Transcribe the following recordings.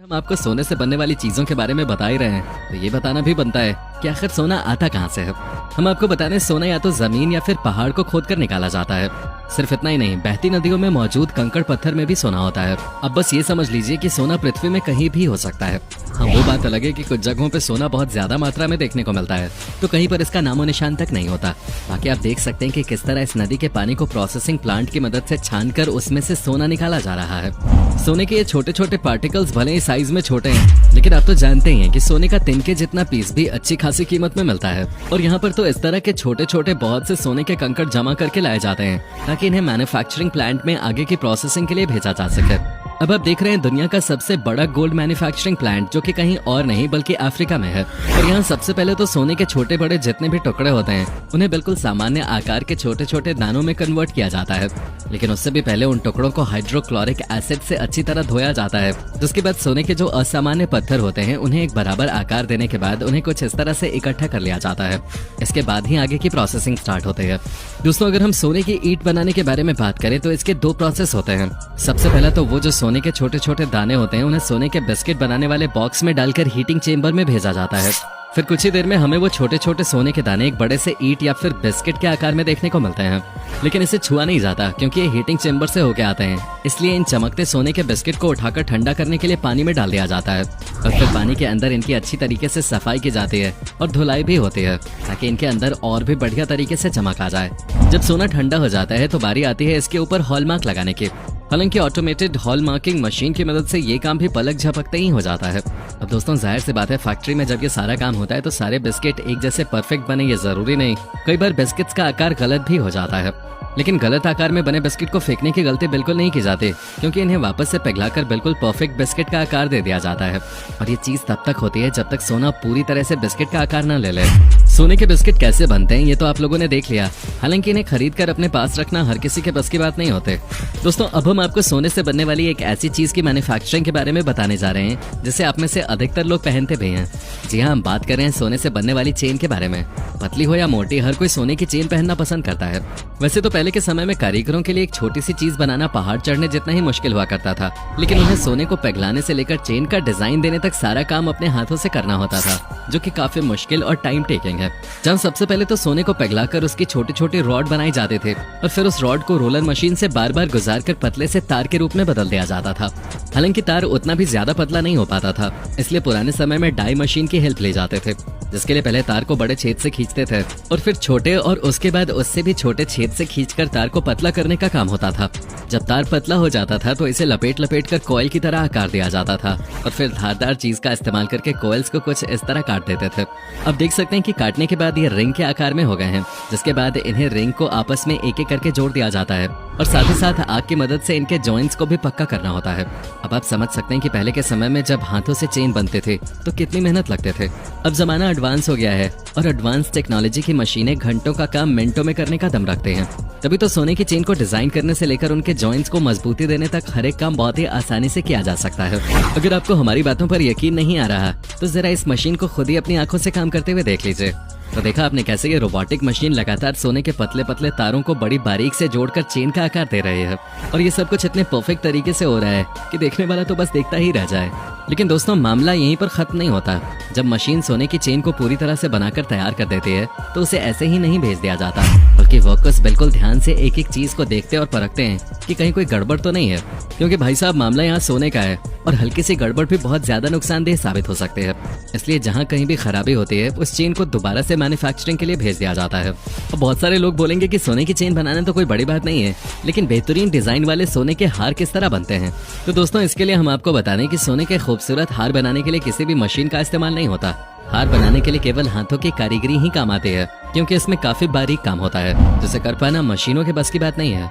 हम आपको सोने से बनने वाली चीजों के बारे में बता ही रहे हैं, तो ये बताना भी बनता है कि आखिर सोना आता कहाँ से है। हम आपको बता दें, सोना या तो जमीन या फिर पहाड़ को खोदकर निकाला जाता है। सिर्फ इतना ही नहीं, बहती नदियों में मौजूद कंकड़ पत्थर में भी सोना होता है। अब बस ये समझ लीजिए कि सोना पृथ्वी में कहीं भी हो सकता है। हाँ, वो बात अलग है कि कुछ जगहों पे सोना बहुत ज्यादा मात्रा में देखने को मिलता है, तो कहीं पर इसका नामो निशान तक नहीं होता। बाकी आप देख सकते हैं कि किस तरह इस नदी के पानी को प्रोसेसिंग प्लांट की मदद से छानकर उसमें से सोना निकाला जा रहा है। सोने के ये छोटे छोटे पार्टिकल्स भले ही साइज में छोटे हैं, लेकिन आप तो जानते ही हैं कि सोने का तिनके जितना पीस भी अच्छी खासी कीमत में मिलता है। और यहाँ पर तो इस तरह के छोटे छोटे बहुत से सोने के कंकड़ जमा करके लाए जाते हैं ताकि इन्हें मैन्युफैक्चरिंग प्लांट में आगे की प्रोसेसिंग के लिए भेजा जा सके। अब आप देख रहे हैं दुनिया का सबसे बड़ा गोल्ड मैन्युफैक्चरिंग प्लांट, जो कि कहीं और नहीं बल्कि अफ्रीका में है। और यहाँ सबसे पहले तो सोने के छोटे बड़े जितने भी टुकड़े होते हैं उन्हें बिल्कुल सामान्य आकार के छोटे छोटे दानों में कन्वर्ट किया जाता है। लेकिन उससे भी पहले उन टुकड़ों को हाइड्रोक्लोरिक एसिड से अच्छी तरह धोया जाता है, जिसके बाद सोने के जो असामान्य पत्थर होते हैं उन्हें एक बराबर आकार देने के बाद उन्हें कुछ इस तरह से इकट्ठा कर लिया जाता है। इसके बाद ही आगे की प्रोसेसिंग स्टार्ट होती है। दोस्तों, अगर हम सोने की ईंट बनाने के बारे में बात करें तो इसके दो प्रोसेस होते हैं। सबसे पहला तो वो जो सोने के छोटे छोटे दाने होते हैं उन्हें सोने के बिस्किट बनाने वाले बॉक्स में डालकर हीटिंग चेंबर में भेजा जाता है। फिर कुछ ही देर में हमें वो छोटे छोटे सोने के दाने एक बड़े से ईंट या फिर बिस्किट के आकार में देखने को मिलते हैं। लेकिन इसे छुआ नहीं जाता क्योंकि ये हीटिंग चेंबर से होके आते हैं। इसलिए इन चमकते सोने के बिस्किट को उठाकर ठंडा करने के लिए पानी में डाल दिया जाता है और फिर पानी के अंदर इनकी अच्छी तरीके से सफाई की जाती है और धुलाई भी होती है ताकि इनके अंदर और भी बढ़िया तरीके से चमक आ जाए। जब सोना ठंडा हो जाता है तो बारी आती है इसके ऊपर हॉलमार्क लगाने की। हालांकि ऑटोमेटेड हॉल मार्किंग मशीन की मदद से ये काम भी पलक झपकते ही हो जाता है। अब दोस्तों, जाहिर सी बात है, फैक्ट्री में जब ये सारा काम होता है तो सारे बिस्किट एक जैसे परफेक्ट बने ये जरूरी नहीं। कई बार बिस्किट्स का आकार गलत भी हो जाता है। लेकिन गलत आकार में बने बिस्किट को फेंकने की गलती बिल्कुल नहीं की जाती, क्योंकि इन्हें वापस से पिघलाकर बिल्कुल परफेक्ट बिस्किट का आकार दे दिया जाता है। और ये चीज तब तक होती है जब तक सोना पूरी तरह से बिस्किट का आकार न ले ले। सोने के बिस्किट कैसे बनते हैं ये तो आप लोगों ने देख लिया। हालांकि इन्हें खरीद कर अपने पास रखना हर किसी के बस की बात नहीं होते। दोस्तों, अब हम आपको सोने से बनने वाली एक ऐसी चीज की मैन्युफैक्चरिंग के बारे में बताने जा रहे हैं जिसे आप में से अधिकतर लोग पहनते भी हैं। जी हाँ, हम बात कर रहे हैं सोने से बनने वाली चेन के बारे में। पतली हो या मोटी, हर कोई सोने की चेन पहनना पसंद करता है। वैसे तो पहले के समय में कारीगरों के लिए एक छोटी सी चीज बनाना पहाड़ चढ़ने जितना ही मुश्किल हुआ करता था, लेकिन उन्हें सोने को पिघलाने से लेकर चेन का डिजाइन देने तक सारा काम अपने हाथों से करना होता था, जो कि काफी मुश्किल और टाइम टेकिंग है। जहाँ सबसे पहले तो सोने को पिघलाकर उसकी छोटे छोटे रॉड बनाए जाते थे और फिर उस रॉड को रोलर मशीन से बार बार गुजार कर पतले से तार के रूप में बदल दिया जाता था। हालांकि तार उतना भी ज्यादा पतला नहीं हो पाता था, इसलिए पुराने समय में डाई मशीन की हेल्प ले जाते थे, जिसके लिए पहले तार को बड़े छेद से खींचते थे और फिर छोटे और उसके बाद उससे भी छोटे छेद से खींचकर तार को पतला करने का काम होता था। जब तार पतला हो जाता था तो इसे लपेट लपेट कर कॉइल की तरह आकार दिया जाता था और फिर धारदार चीज का इस्तेमाल करके कॉइल्स को कुछ इस तरह काट देते थे। अब देख सकते हैं कि काटने के बाद ये रिंग के आकार में हो गए हैं, जिसके बाद इन्हें रिंग को आपस में एक एक करके जोड़ दिया जाता है और साथ ही साथ आग की मदद से इनके जॉइंट्स को भी पक्का करना होता है। अब आप समझ सकते हैं कि पहले के समय में जब हाथों से चेन बनते थे तो कितनी मेहनत लगते थे। अब जमाना एडवांस हो गया है और एडवांस टेक्नोलॉजी की मशीनें घंटों का काम मिनटों में करने का दम रखते हैं। तभी तो सोने की चेन को डिजाइन करने से लेकर उनके जॉइंट्स को मजबूती देने तक हर एक काम बहुत ही आसानी से किया जा सकता है। अगर आपको हमारी बातों पर यकीन नहीं आ रहा तो जरा इस मशीन को खुद ही अपनी आंखों से काम करते हुए देख लीजिए। तो देखा आपने कैसे ये रोबोटिक मशीन लगातार सोने के पतले पतले तारों को बड़ी बारीक से जोड़कर चेन का आकार दे रही है और ये सब कुछ इतने परफेक्ट तरीके से हो रहा है कि देखने वाला तो बस देखता ही रह जाए। लेकिन दोस्तों, मामला यहीं पर खत्म नहीं होता। जब मशीन सोने की चेन को पूरी तरह से बनाकर तैयार कर देती है तो उसे ऐसे ही नहीं भेज दिया जाता, बल्कि वर्कर्स बिल्कुल ध्यान से एक एक चीज को देखते और परखते हैं कि कहीं कोई गड़बड़ तो नहीं है, क्योंकि भाई साहब मामला यहाँ सोने का है और हल्की सी गड़बड़ भी बहुत ज्यादा नुकसानदेह साबित हो सकते हैं। इसलिए जहाँ कहीं भी खराबी होती है उस चेन को दोबारा से मैन्युफैक्चरिंग के लिए भेज दिया जाता है। और बहुत सारे लोग बोलेंगे कि सोने की चेन बनाना तो कोई बड़ी बात नहीं है, लेकिन बेहतरीन डिजाइन वाले सोने के हार किस तरह बनते हैं? तो दोस्तों, इसके लिए हम आपको बता दें कि सोने के खूबसूरत हार बनाने के लिए किसी भी मशीन का इस्तेमाल नहीं होता। हार बनाने के लिए केवल हाथों की कारीगरी ही काम आती है, क्योंकि इसमें काफी बारीक काम होता है जिसे कर पाना मशीनों के बस की बात नहीं है।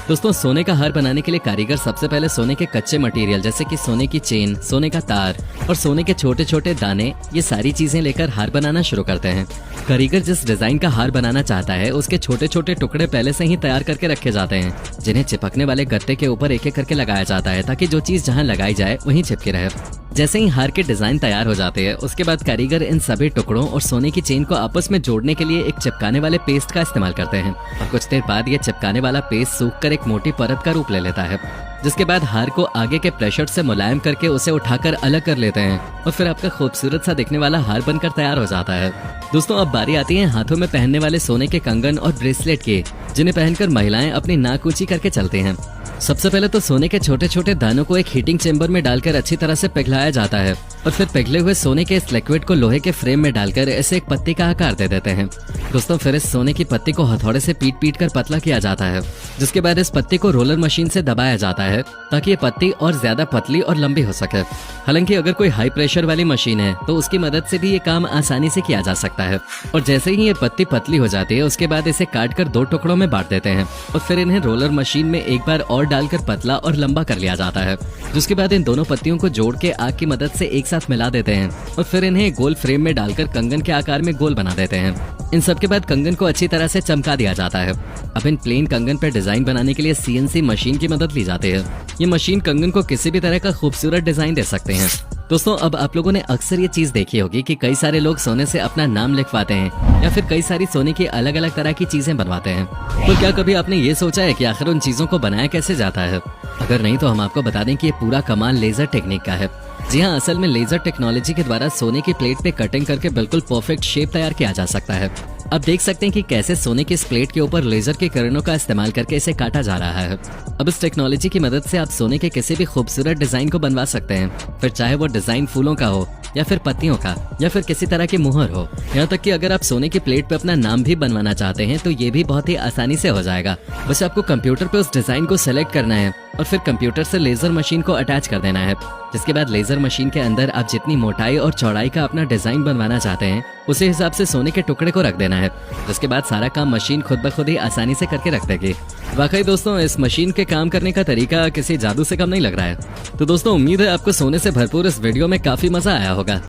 दोस्तों, सोने का हार बनाने के लिए कारीगर सबसे पहले सोने के कच्चे मटेरियल जैसे कि सोने की चेन, सोने का तार और सोने के छोटे छोटे दाने, ये सारी चीजें लेकर हार बनाना शुरू करते हैं। कारीगर जिस डिजाइन का हार बनाना चाहता है उसके छोटे छोटे टुकड़े पहले से ही तैयार करके रखे जाते हैं, जिन्हें चिपकने वाले गत्ते के ऊपर एक एक करके लगाया जाता है ताकि जो चीज जहाँ लगाई जाए वहीं चिपकी रहे। जैसे ही हार के डिजाइन तैयार हो जाते हैं, उसके बाद कारीगर इन सभी टुकड़ों और सोने की चेन को आपस में जोड़ने के लिए एक चिपकाने वाले पेस्ट का इस्तेमाल करते हैं। और कुछ देर बाद ये चिपकाने वाला पेस्ट सूख कर एक मोटी परत का रूप ले लेता है, जिसके बाद हार को आगे के प्रेशर से मुलायम करके उसे उठाकर अलग कर लेते हैं और फिर आपका खूबसूरत सा दिखने वाला हार बनकर तैयार हो जाता है। दोस्तों, अब बारी आती है हाथों में पहनने वाले सोने के कंगन और ब्रेसलेट की, जिन्हें पहनकर महिलाएं अपनी नाक ऊंची करके चलते हैं। सबसे पहले तो सोने के छोटे छोटे दानों को एक हीटिंग चेंबर में डालकर अच्छी तरह से पिघलाया जाता है और फिर पिघले हुए सोने के इस लिक्विड को लोहे के फ्रेम में डालकर इसे एक पत्ती का आकार दे देते हैं। दोस्तों, फिर इस सोने की पत्ती को हथौड़े से पीट पीट कर पतला किया जाता है, जिसके बाद इस पत्ती को रोलर मशीन से दबाया जाता है ताकि ये पत्ती और ज्यादा पतली और लंबी हो सके। हालांकि अगर कोई हाई प्रेशर वाली मशीन है तो उसकी मदद से भी ये काम आसानी से किया जा सकता है। और जैसे ही ये पत्ती पतली हो जाती है, उसके बाद इसे काट कर 2 टुकड़ों में बांट देते हैं और फिर इन्हें रोलर मशीन में एक बार और डालकर पतला और लंबा कर लिया जाता है, जिसके बाद इन दोनों पत्तियों को जोड़ के आग की मदद से एक साथ मिला देते हैं और फिर इन्हें गोल फ्रेम में डालकर कंगन के आकार में गोल बना देते हैं। इन सब के बाद कंगन को अच्छी तरह से चमका दिया जाता है। अब इन प्लेन कंगन पर डिजाइन बनाने के लिए CNC मशीन की मदद ली जाती है। ये मशीन कंगन को किसी भी तरह का खूबसूरत डिजाइन दे सकते हैं। दोस्तों, अब आप लोगों ने अक्सर ये चीज देखी होगी कि कई सारे लोग सोने से अपना नाम लिखवाते हैं या फिर कई सारी सोने की अलग अलग तरह की चीजें बनवाते हैं। तो क्या कभी आपने ये सोचा है कि आखिर उन चीजों को बनाया कैसे जाता है? अगर नहीं तो हम आपको बता दें कि ये पूरा कमाल लेजर टेक्निक का है। जी हाँ, असल में लेजर टेक्नोलॉजी के द्वारा सोने की प्लेट पे कटिंग करके बिल्कुल परफेक्ट शेप तैयार किया जा सकता है। अब देख सकते हैं कि कैसे सोने की इस प्लेट के ऊपर लेजर के किरणों का इस्तेमाल करके इसे काटा जा रहा है। अब इस टेक्नोलॉजी की मदद से आप सोने के किसी भी खूबसूरत डिजाइन को बनवा सकते हैं, फिर चाहे वो डिजाइन फूलों का हो या फिर पत्तियों का या फिर किसी तरह की मुहर हो। यहाँ तक कि अगर आप सोने की प्लेट पे अपना नाम भी बनवाना चाहते हैं तो ये भी बहुत ही आसानी से हो जाएगा। बस आपको कंप्यूटर पे उस डिजाइन को सेलेक्ट करना है और फिर कंप्यूटर से लेजर मशीन को अटैच कर देना है, जिसके बाद लेजर मशीन के अंदर आप जितनी मोटाई और चौड़ाई का अपना डिजाइन बनवाना चाहते हैं उसी हिसाब से सोने के टुकड़े को रख देना है, जिसके बाद सारा काम मशीन खुद ब खुद ही आसानी से करके रख देगी। वाकई दोस्तों, इस मशीन के काम करने का तरीका किसी जादू से कम नहीं लग रहा है। तो दोस्तों, उम्मीद है आपको सोने से भरपूर इस वीडियो में काफी मजा आया होगा।